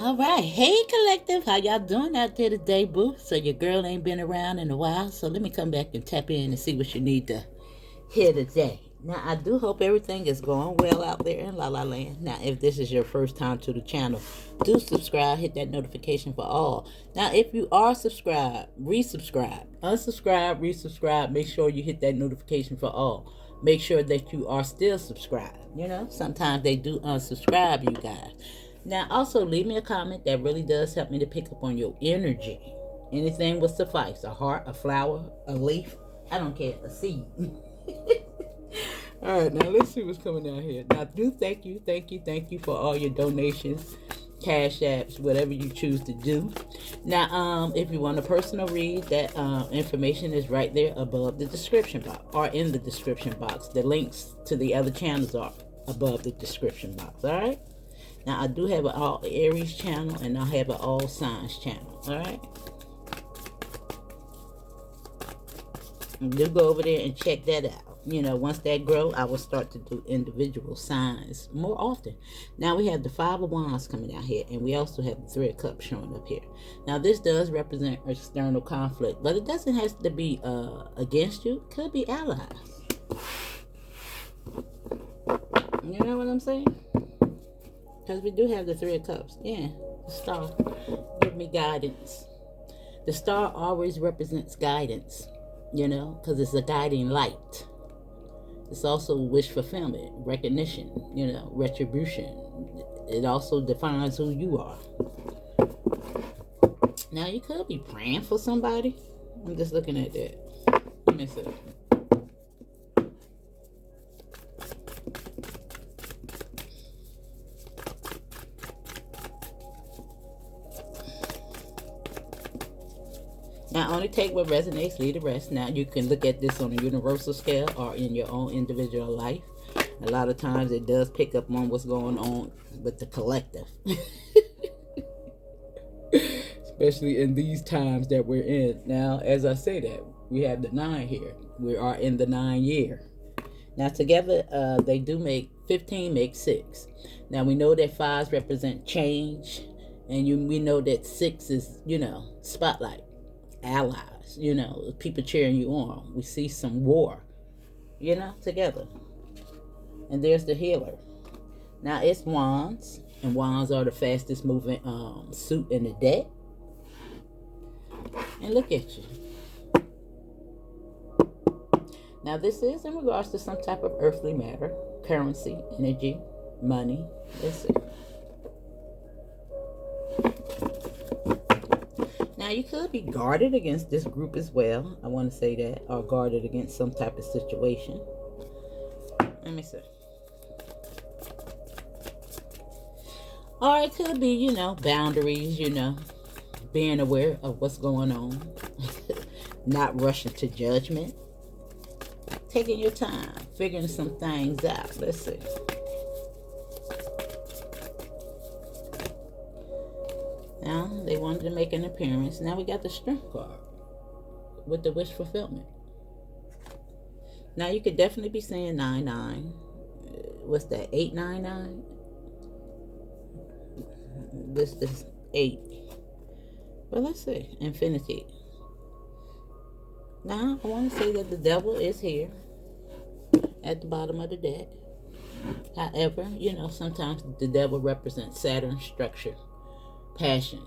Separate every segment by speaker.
Speaker 1: All right, hey collective, how y'all doing out there today, boo? So your girl ain't been around in a while, so let me come back and tap in and see what you need to hear today. Now, I do hope everything is going well out there in La La Land. Now, if this is your first time to the channel, do subscribe, hit that notification for all. Now, if you are subscribed, resubscribe, unsubscribe, resubscribe. Make sure you hit that notification for all. Make sure that you are still subscribed. You know, sometimes they do unsubscribe you guys. Now, also leave me a comment. That really does help me to pick up on your energy. Anything will suffice. A heart, a flower, a leaf. I don't care. A seed. All right, now let's see what's coming down here. Now, do thank you for all your donations, cash apps, whatever you choose to do. Now, if you want a personal read, that information is right there above the description box, or in the description box. The links to the other channels are above the description box. All right. Now, I do have an all Aries channel, and I have an all signs channel. All right. Do go over there and check that out. You know, once that grow, I will start to do individual signs more often. Now we have the Five of Wands coming out here, and we also have the Three of Cups showing up here. Now this does represent external conflict, but it doesn't have to be against you. It could be allies. You know what I'm saying? Because we do have the Three of Cups. Yeah, the star. Give me guidance. The star always represents guidance, you know, because it's a guiding light. It's also wish fulfillment, recognition, you know, retribution. It also defines who you are. Now, you could be praying for somebody. I'm just looking at that. Let me see. Now, only take what resonates, leave the rest. Now, you can look at this on a universal scale or in your own individual life. A lot of times it does pick up on what's going on with the collective. Especially in these times that we're in. Now, as I say that, we have the 9 here. We are in the 9 year. Now, together, they do make 15 make 6. Now, we know that 5s represent change. And we know that 6 is, you know, spotlight. Allies, you know, people cheering you on. We see some war, you know, together. And there's the healer. Now it's wands, and wands are the fastest moving suit in the deck. And look at you. Now this is in regards to some type of earthly matter, currency, energy, money. Let's see. Now, you could be guarded against this group as well. I want to say that. Or guarded against some type of situation. Let me see. Or it could be, you know, boundaries, you know. Being aware of what's going on. Not rushing to judgment. Taking your time. Figuring some things out. Let's see. Now, they wanted to make an appearance. Now we got the Strength card with the wish fulfillment. Now, you could definitely be saying 99. What's that? 899? This is 8. Well, let's see. Infinity. Now, I want to say that the devil is here at the bottom of the deck. However, you know, sometimes the devil represents Saturn structure. Passion,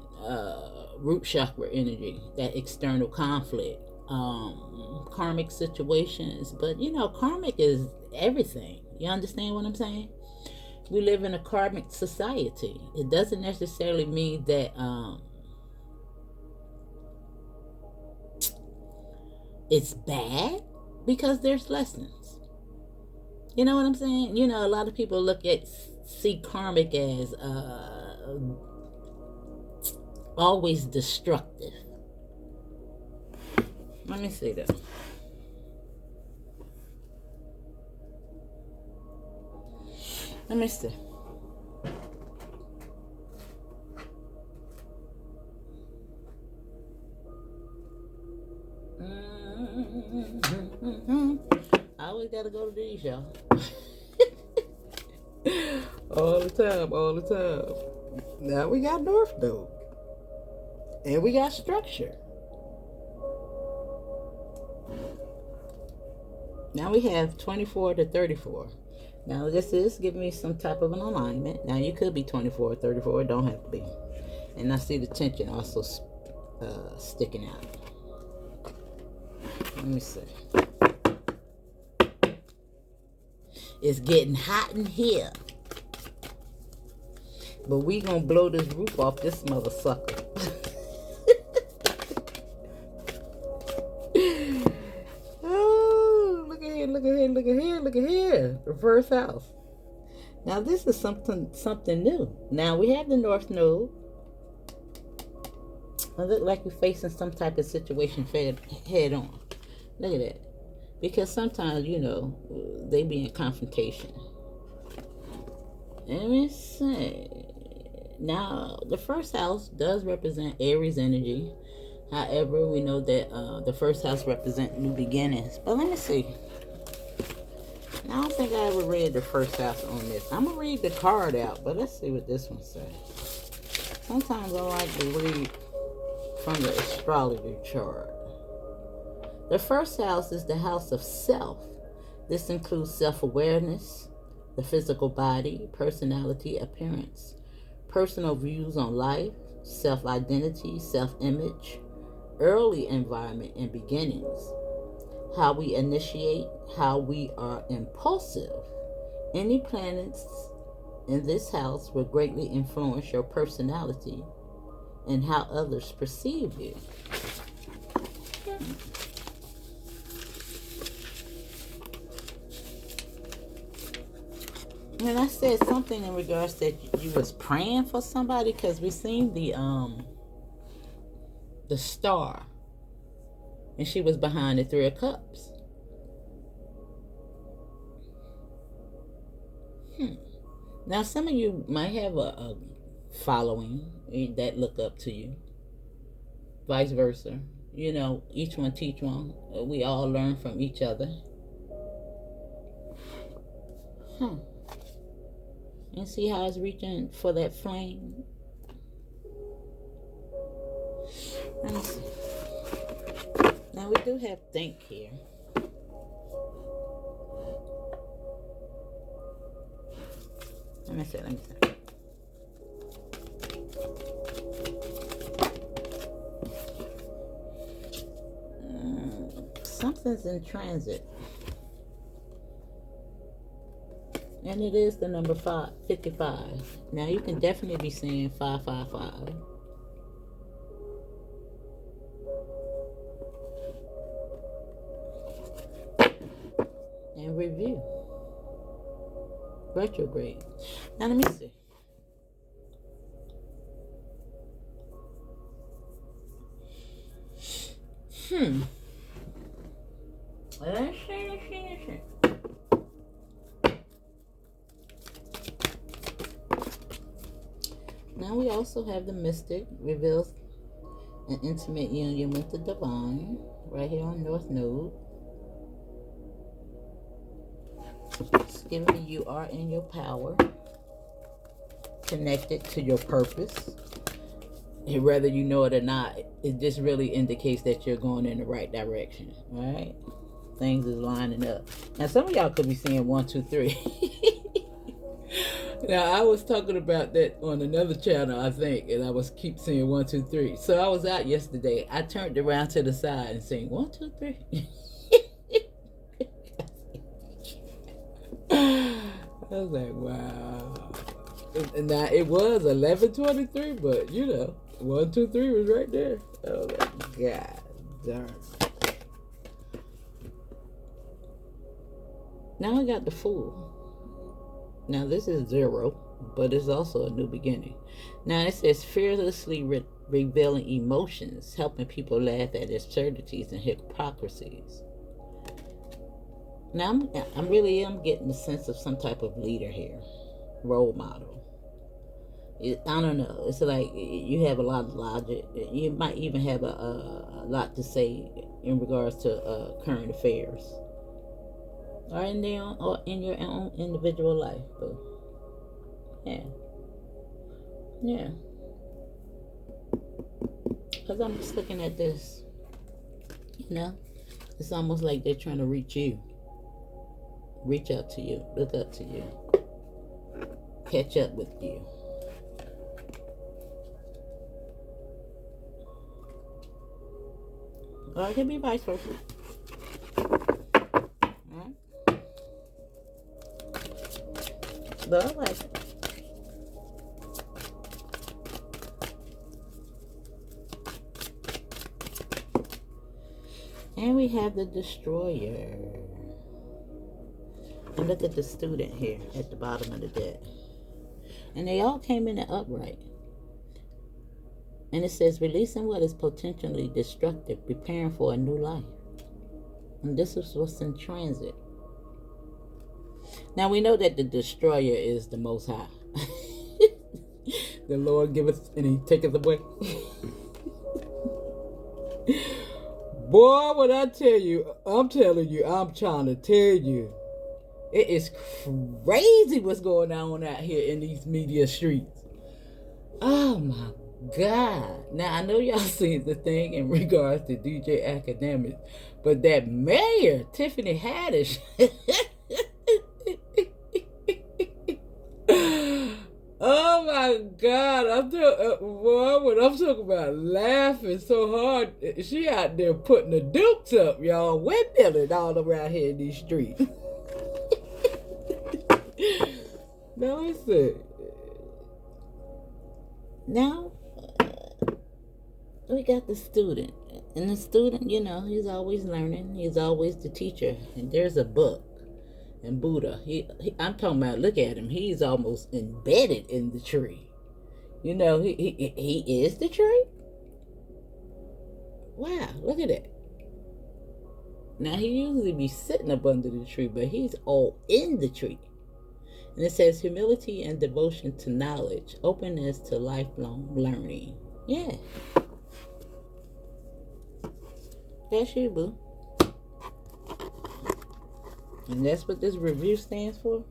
Speaker 1: root chakra energy, that external conflict, karmic situations. But you know, karmic is everything. You understand what I'm saying? We live in a karmic society. It doesn't necessarily mean that it's bad, because there's lessons. You know what I'm saying? You know, a lot of people see karmic as always destructive. Let me see that. Let me see. I always gotta go to these, y'all. All the time. Now we got North Node. And we got structure. Now we have 24 to 34. Now this is giving me some type of an alignment. Now you could be 24 or 34. It don't have to be. And I see the tension also sticking out. Let me see. It's getting hot in here. But we gonna blow this roof off this mother sucker. Oh, look at here, look at here, look at here, look at here. Reverse house. Now this is something new. Now we have the North Node. It look like you're facing some type of situation head on. Look at that. Because sometimes, you know, they be in confrontation. Let me see. Now, the first house does represent Aries energy. However, we know that the first house represents new beginnings. But let me see. I don't think I ever read the first house on this. I'm going to read the card out, but let's see what this one says. Sometimes I like to read from the astrology chart. The first house is the house of self. This includes self-awareness, the physical body, personality, appearance, personal views on life, self-identity, self-image, early environment and beginnings, how we initiate, how we are impulsive. Any planets in this house will greatly influence your personality and how others perceive you. And I said something in regards that you was praying for somebody, because we seen the star, and she was behind the Three of Cups. Now some of you might have a following that look up to you, vice versa. You know, each one teach one. We all learn from each other. And see how it's reaching for that flame. Let me see. Now we do have think here. Let me see. Something's in transit. And it is the number 55. Now you can definitely be seeing 555. And review. Retrograde. Now let me see. Let's see. Now we also have the Mystic, reveals an intimate union with the divine, right here on North Node. It's giving you are in your power, connected to your purpose. And whether you know it or not, it just really indicates that you're going in the right direction, all right? Things is lining up. Now, some of y'all could be seeing 1, 2, 3. Now, I was talking about that on another channel, I think, and I was keep saying 1, 2, 3. So I was out yesterday. I turned around to the side and saying 1, 2, 3. I was like, wow. And now it was 11:23, but you know, 1, 2, 3 was right there. I was like, God darn. Now I got the Fool. Now this is 0, but it's also a new beginning. Now it says fearlessly revealing emotions, helping people laugh at absurdities and hypocrisies. Now I'm really getting the sense of some type of leader here, role model. I don't know. It's like you have a lot of logic. You might even have a lot to say in regards to current affairs, or in your own individual life. But yeah, Yeah. Because I'm just looking at this, you know? It's almost like they're trying to reach you. Reach out to you. Look up to you. Catch up with you. Or it could be vice versa. Alright? But I like it. And we have the destroyer. And look at the student here at the bottom of the deck. And they all came in the upright. And it says, releasing what is potentially destructive, preparing for a new life. And this is what's in transit. Now we know that the destroyer is the Most High. The Lord giveth and he taketh away. Boy, what I tell you, I'm telling you, I'm trying to tell you. It is crazy what's going on out here in these media streets. Oh my God. Now, I know y'all seen the thing in regards to DJ Academics, but that mayor, Tiffany Haddish, oh my God, when I'm talking about laughing so hard, she out there putting the dukes up, y'all, windmilling all around here in these streets. Now listen. Now, we got the student. And the student, you know, he's always learning. He's always the teacher. And there's a book. And Buddha, I'm talking about, look at him. He's almost embedded in the tree. You know, he is the tree. Wow, look at that. Now, he usually be sitting up under the tree, but he's all in the tree. And it says humility and devotion to knowledge, openness to lifelong learning. Yeah. That's you, boo. And that's what this review stands for.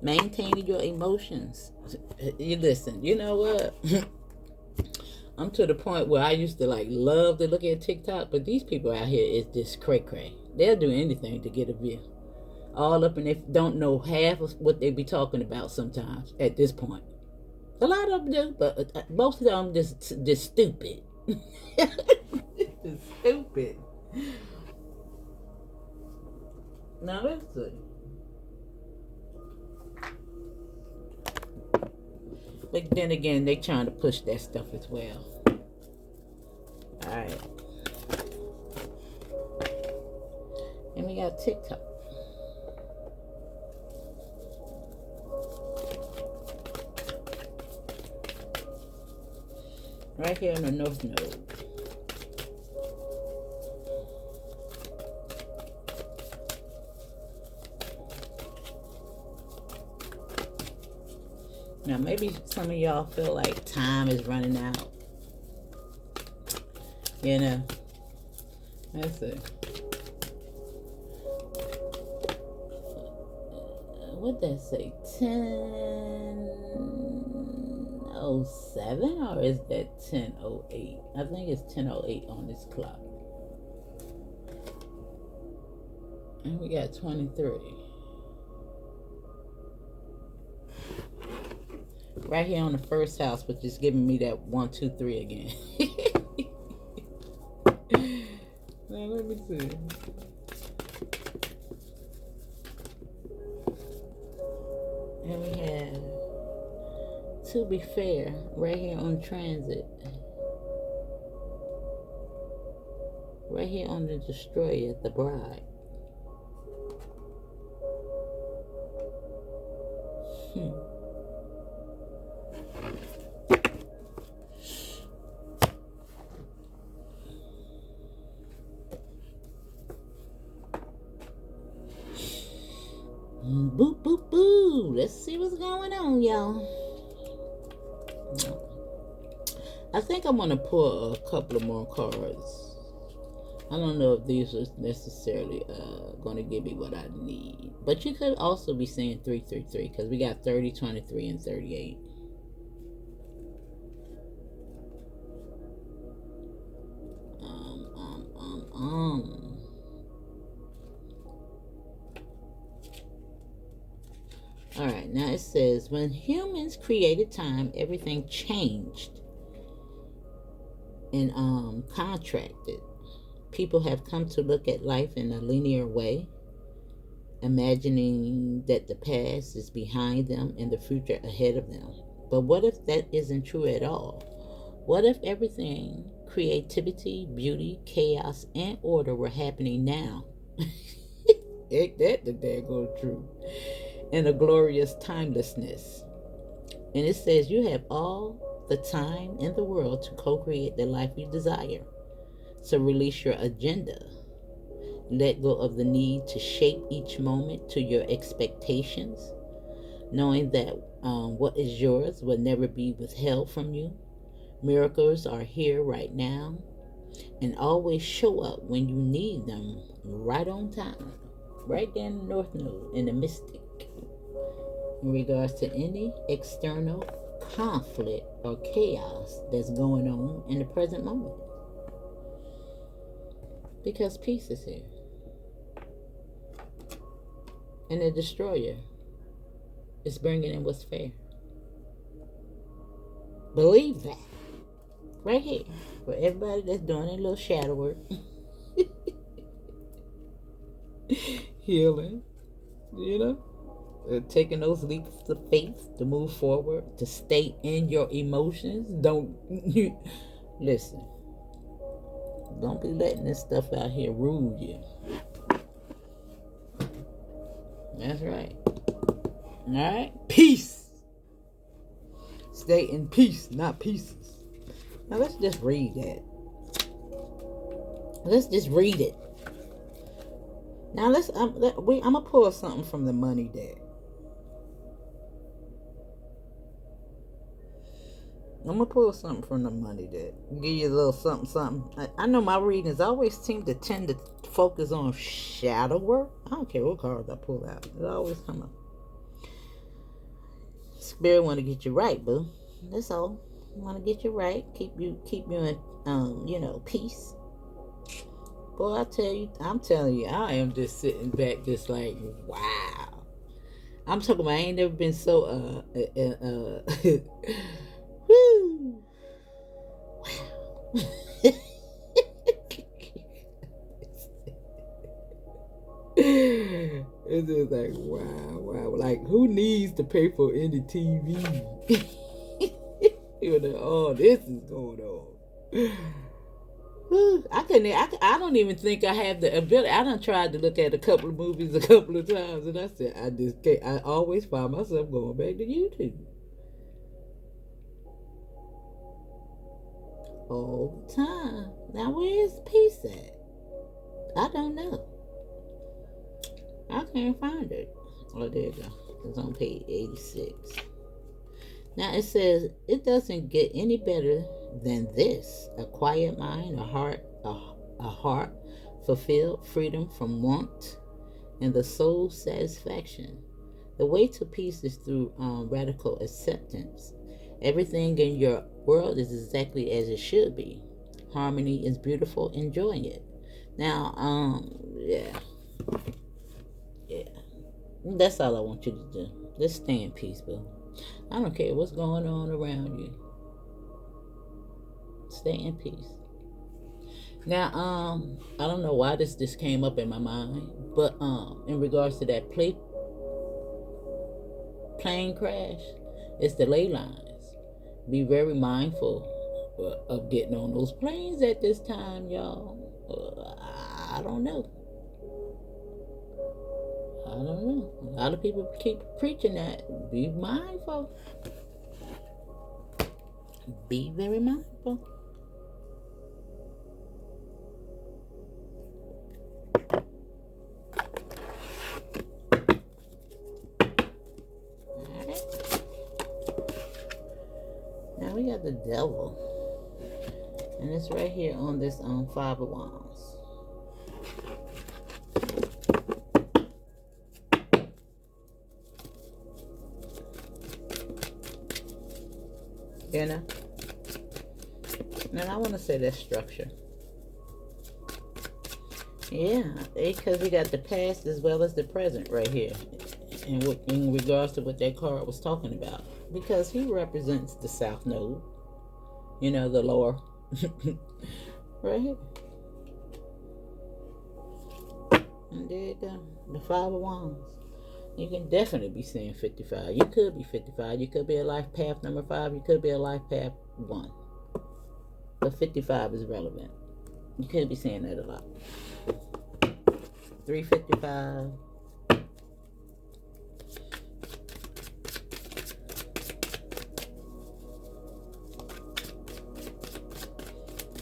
Speaker 1: Maintaining your emotions. You listen, you know what? I'm to the point where I used to love to look at TikTok, but these people out here is just cray-cray. They'll do anything to get a view. All up and they don't know half of what they be talking about sometimes at this point. A lot of them do, but most of them just stupid. Just stupid. Now let's see. But then again, they trying to push that stuff as well. Alright. And we got TikTok. Right here on the North Node. Now, maybe some of y'all feel like time is running out. You know. Let's see. What'd that say? 10:07 or is that 10:08? I think it's 10:08 on this clock. And we got 23. Right here on the first house, which is giving me that 1, 2, 3 again. Now let me see. And we have, to be fair, right here on transit. Right here on the destroyer, the bride. Boo, boo, boo. Let's see what's going on, y'all. I think I'm going to pull a couple of more cards. I don't know if these are necessarily going to give me what I need. But you could also be saying 333 because we got 30, 23, and 38. Um, um, um, um. All right, now it says when humans created time, everything changed and contracted. People have come to look at life in a linear way, imagining that the past is behind them and the future ahead of them. But what if that isn't true at all? What if everything, creativity, beauty, chaos, and order were happening now? Ain't that the daggone truth? And a glorious timelessness. And it says you have all the time in the world to co create the life you desire. So release your agenda. Let go of the need to shape each moment to your expectations, knowing that what is yours will never be withheld from you. Miracles are here right now and always show up when you need them right on time, right there in the North Node, in the mystic, in regards to any external conflict or chaos that's going on in the present moment. Because peace is here. And the destroyer is bringing in what's fair. Believe that. Right here. For everybody that's doing their little shadow work. Healing. You know? Taking those leaps of faith to move forward, to stay in your emotions. Don't listen. Don't be letting this stuff out here rule you. That's right. Alright? Peace. Stay in peace, not pieces. Now let's just read that. Let's just read it. Now I'm gonna pull something from the money deck. I'm gonna pull something from the money deck. Give you a little something. I know my readings always tend to focus on shadow work. I don't care what cards I pull out. It always come up. Spirit want to get you right, boo. That's all. Want to get you right. Keep you in peace. Boy, I'm telling you, I am just sitting back, just like, wow. I'm talking about I ain't never been so woo. Wow. It's just like wow. Like who needs to pay for any TV? Oh, this is going on. I don't even think I have the ability. I done tried to look at a couple of movies a couple of times, and I said I just can't. I always find myself going back to YouTube all the time. Now where's peace at? I don't know. I can't find it. Oh, there you go. It's on page 86. Now it says it doesn't get any better than this: a quiet mind, a heart fulfilled, freedom from want, and the soul satisfaction. The way to peace is through radical acceptance. Everything in your world is exactly as it should be. Harmony is beautiful. Enjoy it. Now, yeah. That's all I want you to do. Just stay in peace, boo. I don't care what's going on around you. Stay in peace. Now, I don't know why this just came up in my mind, but in regards to that plane crash, it's the ley lines. Be very mindful of getting on those planes at this time, y'all. I don't know. I don't know. A lot of people keep preaching that. Be mindful. Be very mindful. Alright. Now we got the devil. And it's right here on this Five of Wands. You know? And I want to say that structure. Yeah, because we got the past as well as the present right here. And in regards to what that card was talking about. Because he represents the South Node. You know, the lower. Right here. And there you go. The Five of Wands. You can definitely be seeing 55. You could be 55. You could be a life path number 5. You could be a life path 1. But 55 is relevant. You could be seeing that a lot. 355.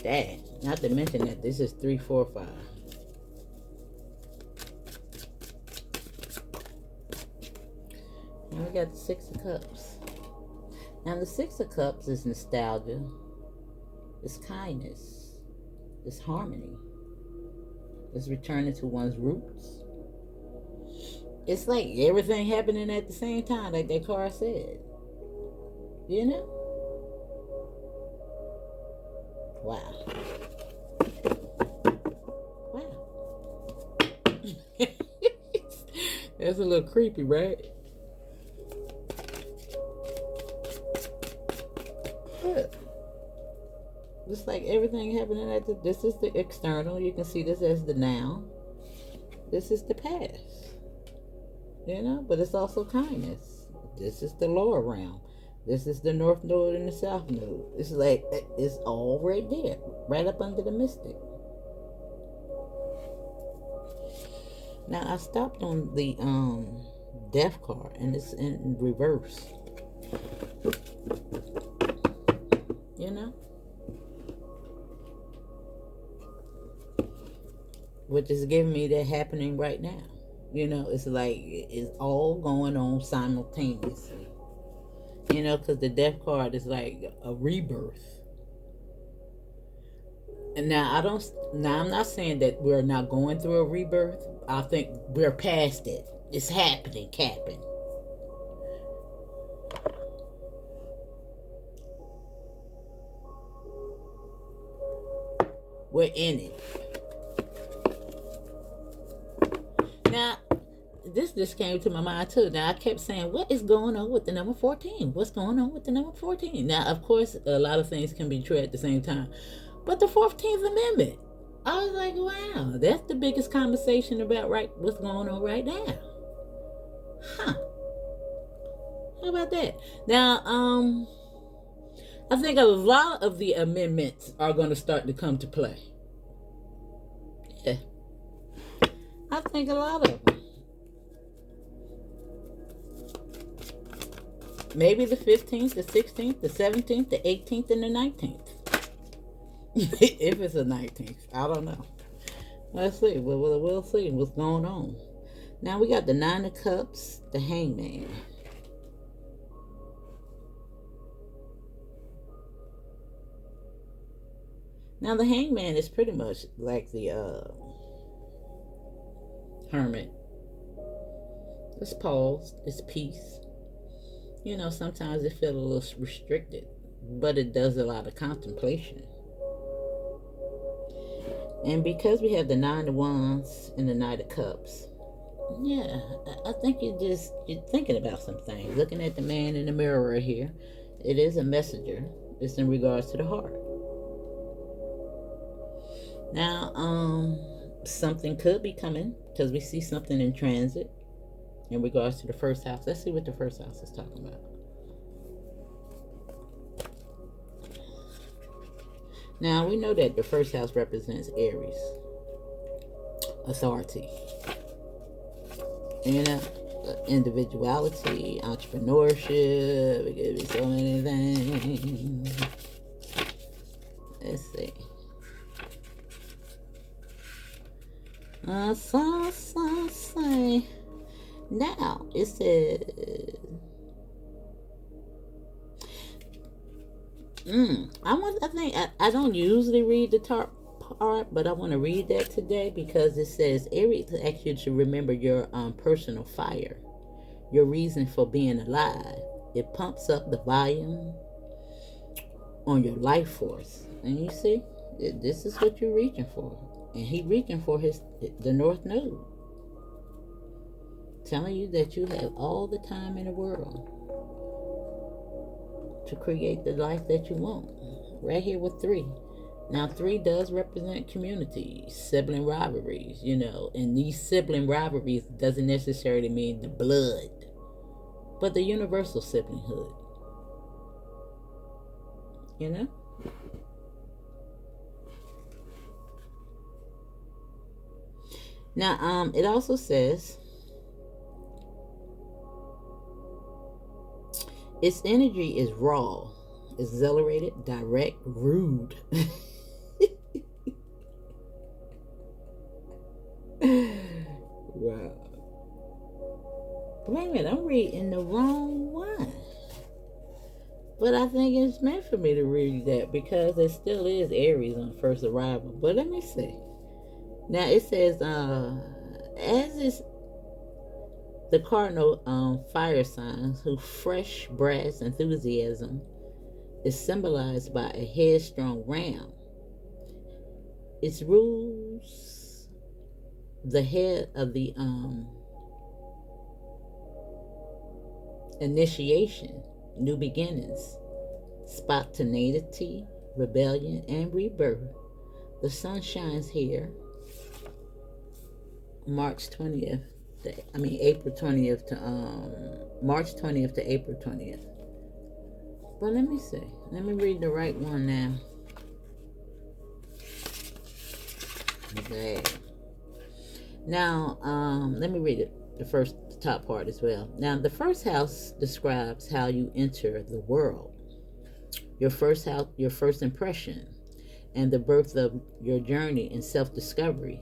Speaker 1: That. Not to mention that this is 345. And we got the Six of Cups. Now the Six of Cups is nostalgia. It's kindness. It's harmony. It's returning to one's roots. It's like everything happening at the same time, like that card said. You know? Wow. Wow. That's a little creepy, right? Look. Just like everything happening at the, this is the external. You can see this as the now. This is the past. You know, but it's also kindness. This is the lower realm. This is the North Node and the South Node. It's like, it's all right there. Right up under the mystic. Now, I stopped on the Death card, and it's in reverse. You know? Which is giving me that happening right now. You know, it's like it's all going on simultaneously. You know, because the Death card is like a rebirth. And now I'm not saying that we're not going through a rebirth. I think we're past it. It's happening, Captain. We're in it. Now, this just came to my mind too. Now, I kept saying, what is going on with the number 14? What's going on with the number 14? Now, of course, a lot of things can be true at the same time. But the 14th Amendment, I was like, wow, that's the biggest conversation about what's going on right now. Huh. How about that? Now, I think a lot of the amendments are going to start to come to play. Yeah. I think a lot of them. Maybe the 15th, the 16th, the 17th, the 18th, and the 19th. If it's the 19th. I don't know. Let's see. We'll see what's going on. Now we got the Nine of Cups, the Hangman. Now the Hangman is pretty much like the Hermit. It's pause. It's peace. You know, sometimes it feels a little restricted, but it does a lot of contemplation. And because we have the Nine of Wands and the Knight of Cups, yeah, I think you're thinking about some things. Looking at the man in the mirror right here, it is a messenger. It's in regards to the heart. Now, something could be coming because we see something in transit in regards to the first house. Let's see what the first house is talking about. Now, we know that the first house represents Aries. Authority. You know, individuality, entrepreneurship. It could be so many things. Let's see. Now, it says... I don't usually read the top part, but I want to read that today because it says Aries asks you to remember your personal fire, your reason for being alive. It pumps up the volume on your life force. And you see, this is what you're reaching for. And he reaching for the North Node, telling you that you have all the time in the world to create the life that you want. Right here with 3. Now, 3 does represent community, sibling rivalries, and these sibling rivalries doesn't necessarily mean the blood, but the universal siblinghood, you know? Now, it also says its energy is raw, exhilarated, direct, rude. Wow. Wait a minute, I'm reading the wrong one. But I think it's meant for me to read that because it still is Aries on first arrival. But let me see. Now it says, as is the cardinal fire signs whose fresh brass enthusiasm is symbolized by a headstrong ram. Its rules the head of the initiation, new beginnings, spontaneity, rebellion, and rebirth. The sun shines here April 20th to March 20th to April 20th. But let me see. Let me read the right one now. Okay. Now, let me read it. The top part as well. Now, the first house describes how you enter the world. Your first house, your first impression, and the birth of your journey in self-discovery.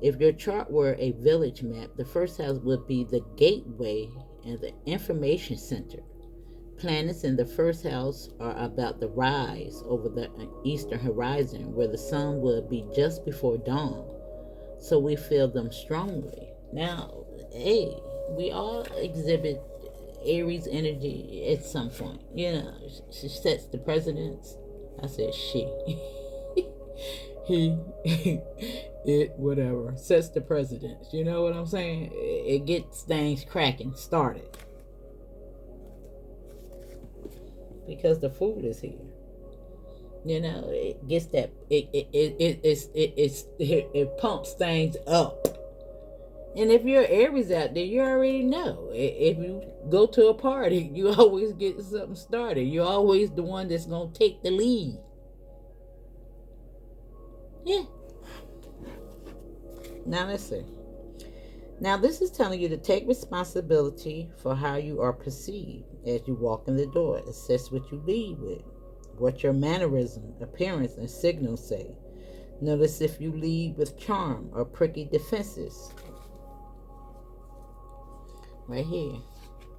Speaker 1: If your chart were a village map, the first house would be the gateway and the information center. Planets in the first house are about the rise over the eastern horizon, where the sun will be just before dawn. So we feel them strongly. Now, hey, we all exhibit Aries energy at some point. She sets the precedence. I said she. He, it, whatever. Sets the precedence. You know what I'm saying? It gets things cracking, started. Because the food is here. It gets that it pumps things up. And if you're Aries out there, you already know. If you go to a party, you always get something started. You're always the one that's gonna take the lead. Yeah. Now let's see. Now this is telling you to take responsibility for how you are perceived as you walk in the door. Assess what you lead with, what your mannerism, appearance, and signals say. Notice if you lead with charm or pricky defenses. Right here,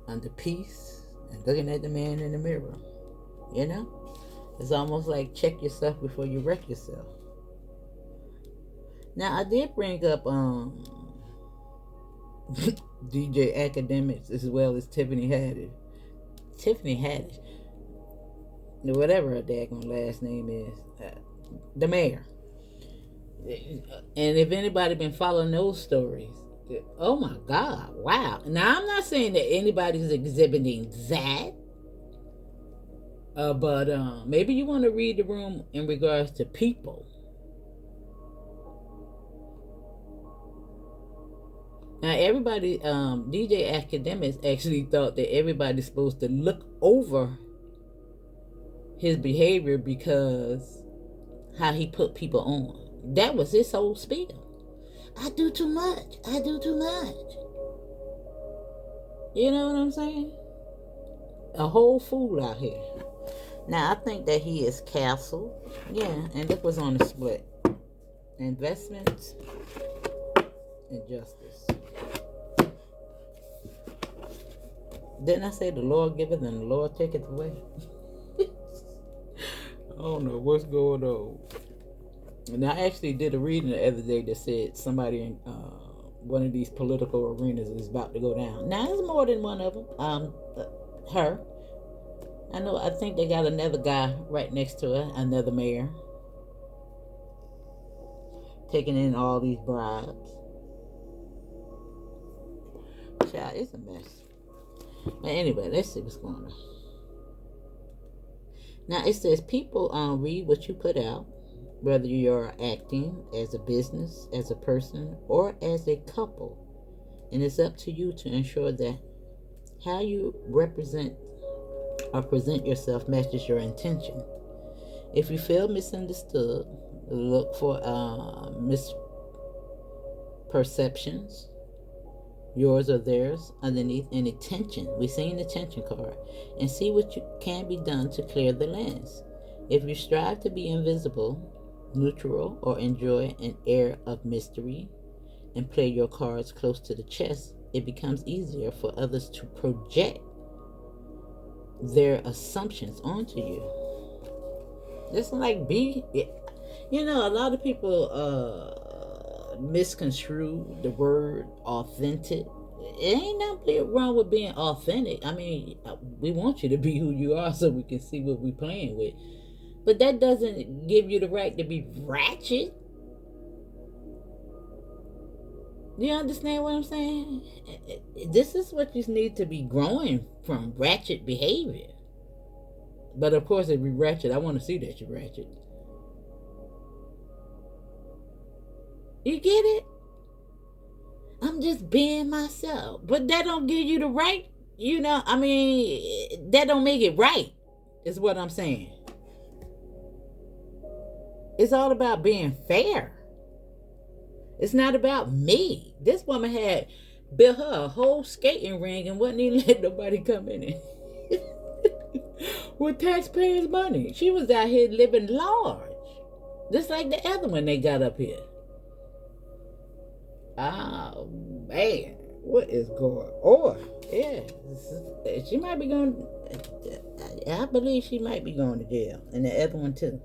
Speaker 1: under peace and looking at the man in the mirror. It's almost like check yourself before you wreck yourself. Now I did bring up DJ Academics as well as Tiffany Haddish. Whatever her daggone last name is, the mayor. And if anybody been following those stories, oh my God, wow. Now I'm not saying that anybody's exhibiting that, but maybe you want to read the room in regards to people. Now everybody, DJ Academics actually thought that everybody's supposed to look over his behavior because how he put people on. That was his whole spiel. I do too much. I do too much. You know what I'm saying? A whole fool out here. Now I think that he is castle. Yeah, and look what's on the split. Investments and justice. Didn't I say the Lord giveth and the Lord taketh away? I don't know what's going on. And I actually did a reading the other day that said somebody in one of these political arenas is about to go down. Now, there's more than one of them. Her. I think they got another guy right next to her, another mayor, taking in all these bribes. Child, it's a mess. But anyway, let's see what's going on. Now it says people read what you put out, whether you're acting as a business, as a person, or as a couple. And it's up to you to ensure that how you represent or present yourself matches your intention. If you feel misunderstood, look for misperceptions, yours or theirs, underneath any tension. We seen the tension card, and see what can be done to clear the lens. If you strive to be invisible, neutral, or enjoy an air of mystery and play your cards close to the chest, it becomes easier for others to project their assumptions onto you. It's like a lot of people misconstrue the word authentic. It ain't nothing wrong with being authentic. I mean, we want you to be who you are so we can see what we're playing with. But that doesn't give you the right to be ratchet. You understand what I'm saying? This is what you need to be growing from, ratchet behavior. But of course, if you're ratchet, I want to see that you're ratchet. You get it? I'm just being myself. But that don't give you the right, that don't make it right, is what I'm saying. It's all about being fair. It's not about me. This woman had built her a whole skating ring and wouldn't even let nobody come in it. With taxpayers' money. She was out here living large. Just like the other one they got up here. Oh, man. What is going on? Yeah. She might be going... I believe she might be going to jail. And the other one, too.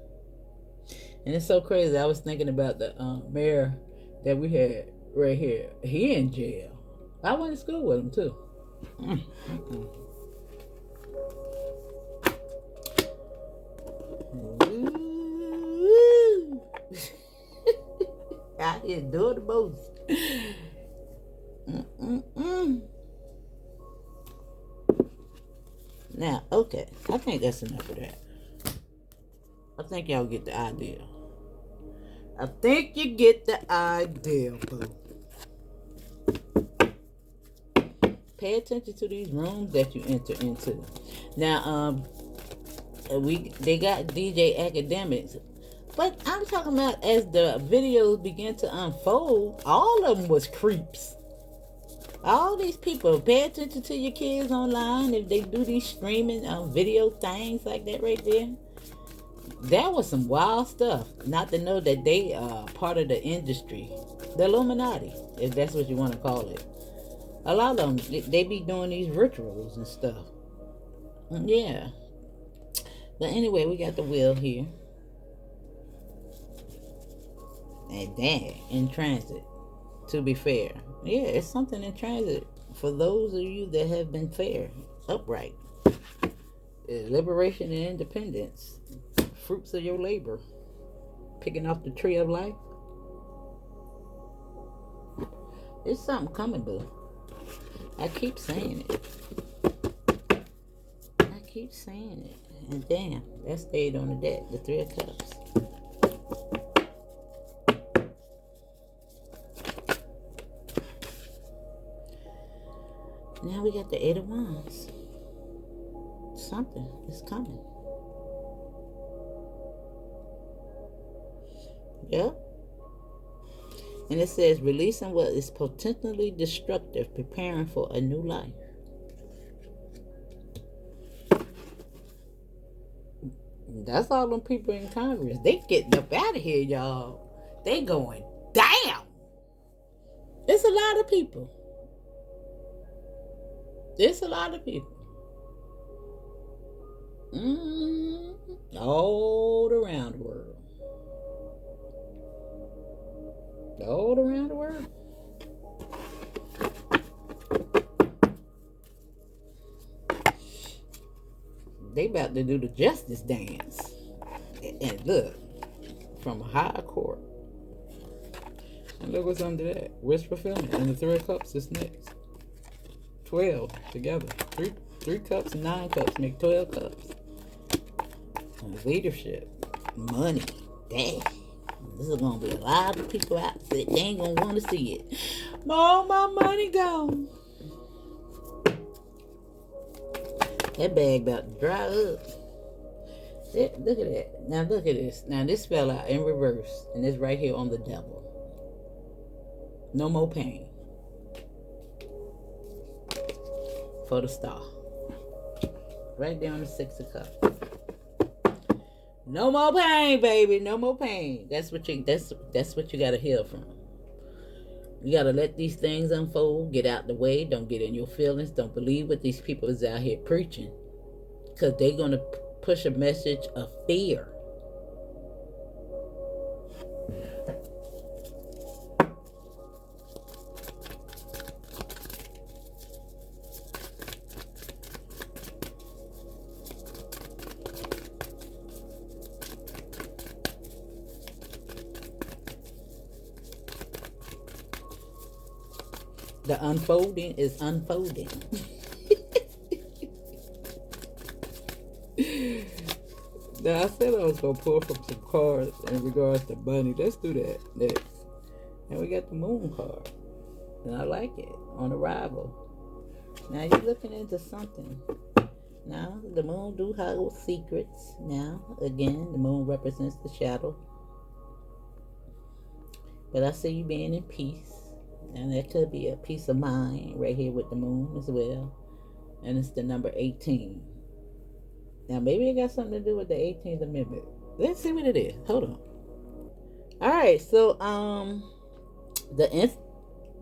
Speaker 1: And it's so crazy. I was thinking about the mayor that we had right here. He in jail. I went to school with him, too. Out here doing the most. Now, okay. I think that's enough of that. I think y'all get the idea. I think you get the idea, boo. Pay attention to these rooms that you enter into. Now, they got DJ Academics, but I'm talking about as the videos begin to unfold, all of them was creeps. All these people, pay attention to your kids online if they do these streaming video things like that right there. That was some wild stuff. Not to know that they are part of the industry, the Illuminati, if that's what you want to call it. A lot of them, they be doing these rituals and stuff. Yeah. But anyway, we got the wheel here. And dang, in transit. To be fair. Yeah, it's something in transit for those of you that have been fair, upright. Liberation and independence. Fruits of your labor. Picking off the tree of life. There's something coming, boo. I keep saying it. And damn, that stayed on the deck. The Three of Cups. Now we got the Eight of Wands. Something is coming. Yep. And it says releasing what is potentially destructive, preparing for a new life. That's all them people in Congress. They getting up out of here, y'all. They going down. It's a lot of people. All around the world. All around the world. They about to do the justice dance. And look, from a high court. And look what's under that. Wish fulfillment. And the 3 of cups is next. 12 together. Three cups and 9 cups make 12 cups. And leadership. Money. Dang. This is gonna be a lot of people out there. They ain't gonna want to see it. All my money gone. That bag about to dry up. Look at that. Now look at this. Now this fell out in reverse. And it's right here on the devil. No more pain. For the star. Right there on the 6 of cups. No more pain, baby. No more pain. That's what you gotta heal from. You gotta let these things unfold. Get out the way. Don't get in your feelings. Don't believe what these people is out here preaching. Because they're gonna push a message of fear. The unfolding is unfolding. Now, I said I was going to pull from some cards in regards to money. Let's do that next. And we got the moon card. And I like it. On arrival. Now, you're looking into something. Now, the moon do hold secrets. Now, again, the moon represents the shadow. But I see you being in peace. And that could be a peace of mind right here with the moon as well. And it's the number 18. Now, maybe it got something to do with the 18th Amendment. Let's see what it is. Hold on. All right. So, the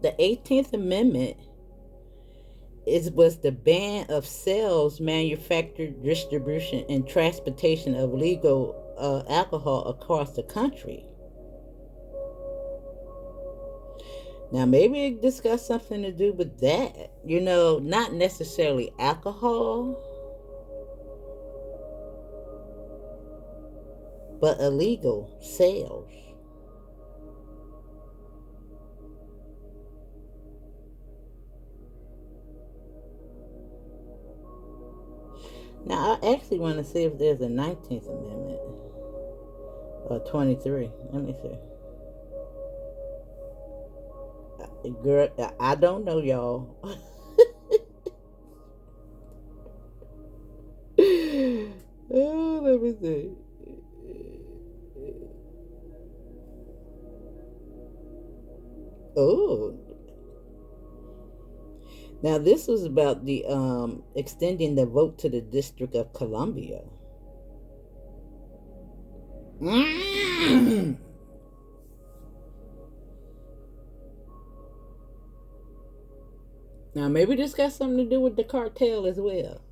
Speaker 1: 18th Amendment was the ban of sales, manufacture, distribution, and transportation of legal alcohol across the country. Now, maybe this got something to do with that. You know, not necessarily alcohol, but illegal sales. Now, I actually want to see if there's a 19th Amendment. Or 23. Let me see. Girl, I don't know, y'all. Oh, let me see. Oh. Now, this was about the extending the vote to the District of Columbia. Now, maybe this got something to do with the cartel as well.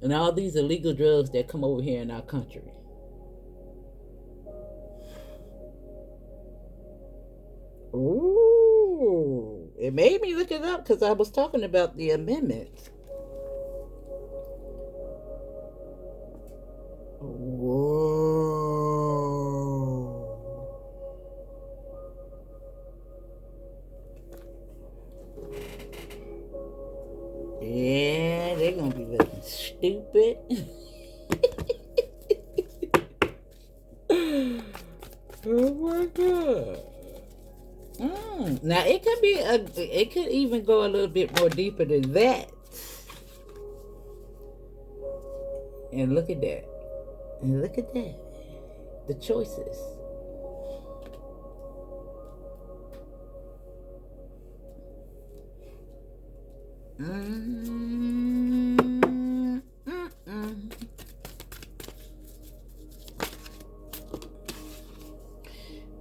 Speaker 1: And all these illegal drugs that come over here in our country. Ooh. It made me look it up because I was talking about the amendments. Whoa. Yeah, they're going to be looking stupid. Oh my God. Now it could even go a little bit more deeper than that. And look at that. And look at that. The choices.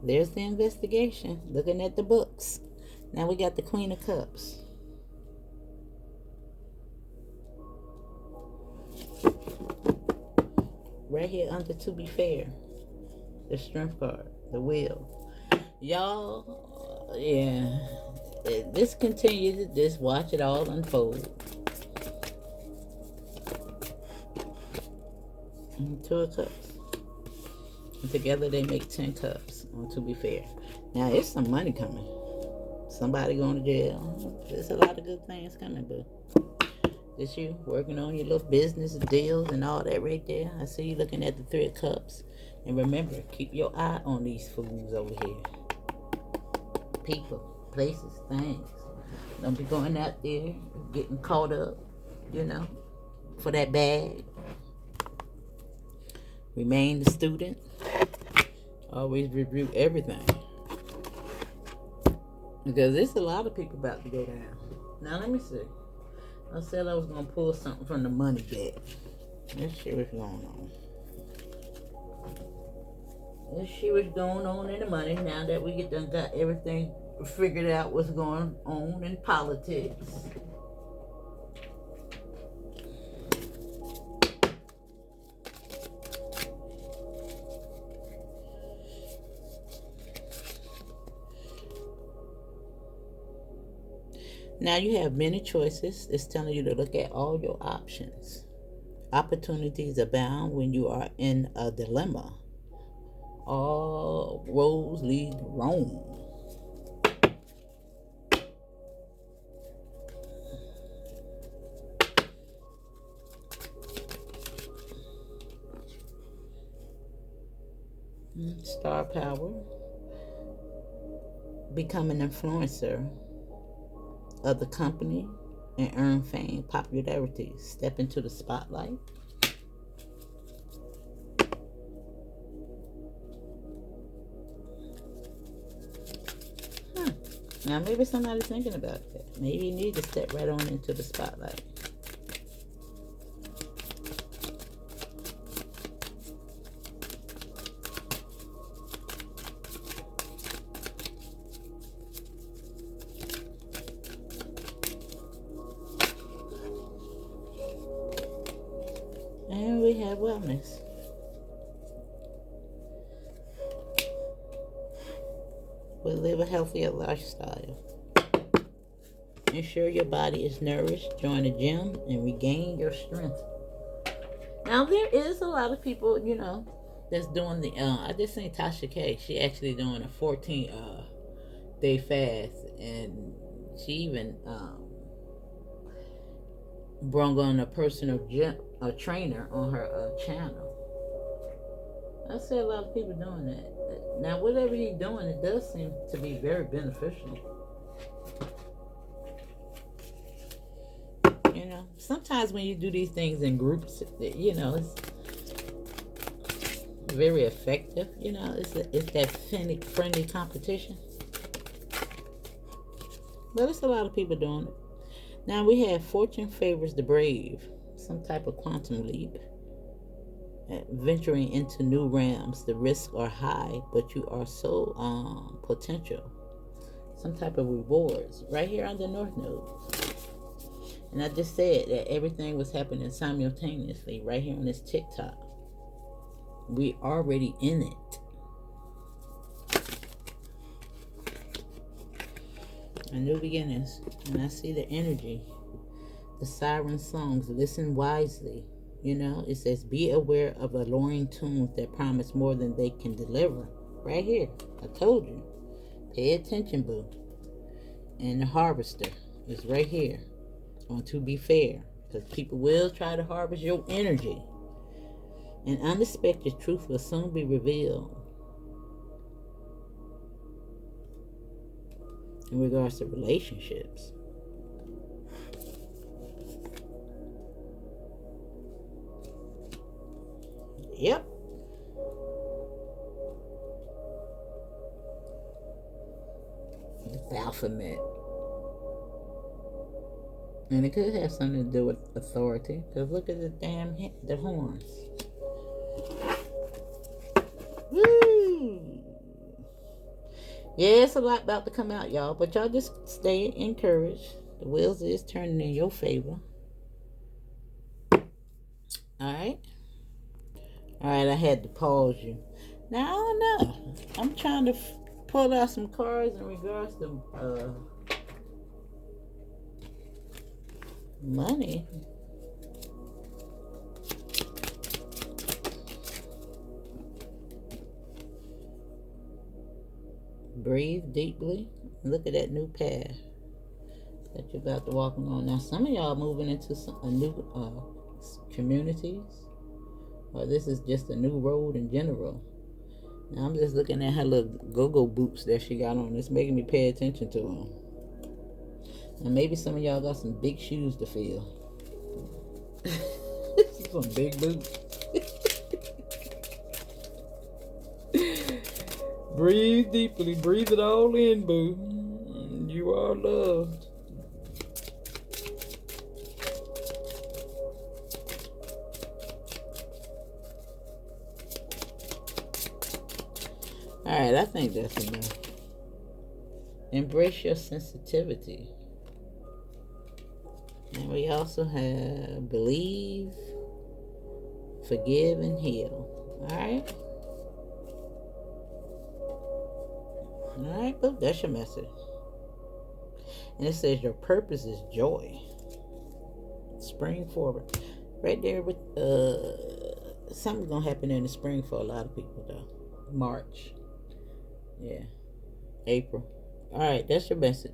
Speaker 1: There's the investigation. Looking at the books. Now we got the Queen of Cups. Right here under to be fair. The Strength card. The will. Y'all, yeah. This continues. Just watch it all unfold. Two of Cups. And together they make 10 cups, to be fair. Now, it's some money coming. Somebody going to jail. There's a lot of good things coming, boo. This you working on your little business deals and all that right there. I see you looking at the Three of Cups. And remember, keep your eye on these fools over here. People, places, things. Don't be going out there getting caught up, for that bag. Remain the student. Always review everything. Because there's a lot of people about to go down. Now, let me see. I said I was going to pull something from the money deck. Let's see what's going on. Let's see what's going on in the money now that we got everything figured out what's going on in politics. Now you have many choices. It's telling you to look at all your options. Opportunities abound when you are in a dilemma. All roads lead to Rome. Star power. Become an influencer of the company and earn fame, popularity. Step into the spotlight. Now maybe somebody's thinking about that. Maybe you need to step right on into the spotlight. And we have wellness. We'll live a healthier lifestyle. Ensure your body is nourished. Join a gym and regain your strength. Now, there is a lot of people, that's doing the, I just seen Tasha K. She actually doing a 14-day fast. And she even brought on a trainer on her channel. I see a lot of people doing that. Now, whatever he's doing, it does seem to be very beneficial. Sometimes when you do these things in groups, it's very effective. It's that friendly competition. But it's a lot of people doing it. Now we have fortune favors the brave. Some type of quantum leap. Venturing into new realms. The risks are high, but you are so potential. Some type of rewards. Right here on the North Node. And I just said that everything was happening simultaneously right here on this TikTok. We already in it. A new beginnings. And I see the energy. The siren songs. Listen wisely. It says, be aware of alluring tunes that promise more than they can deliver. Right here. I told you. Pay attention, boo. And the harvester is right here. To be fair, because people will try to harvest your energy. An unexpected truth will soon be revealed in regards to relationships. Yep. The alphabet. And it could have something to do with authority. Because look at the horns. Woo! Yeah, it's a lot about to come out, y'all. But y'all just stay encouraged. The wheels is turning in your favor. Alright? Alright, I had to pause you. Now, I don't know. I'm trying to pull out some cards in regards to money. Breathe deeply. Look at that new path that you're about to walk on. Now, some of y'all moving into a new communities, or this is just a new road in general. Now, I'm just looking at her little go-go boots that she got on. It's making me pay attention to them. And maybe some of y'all got some big shoes to fill. Some big boots. Breathe deeply. Breathe it all in, boo. You are loved. Alright, I think that's enough. Embrace your sensitivity. And we also have believe, forgive, and heal. Alright? Alright, boo, that's your message. And it says your purpose is joy. Spring forward. Right there with something's gonna happen in the spring for a lot of people though. March. Yeah. April. Alright, that's your message.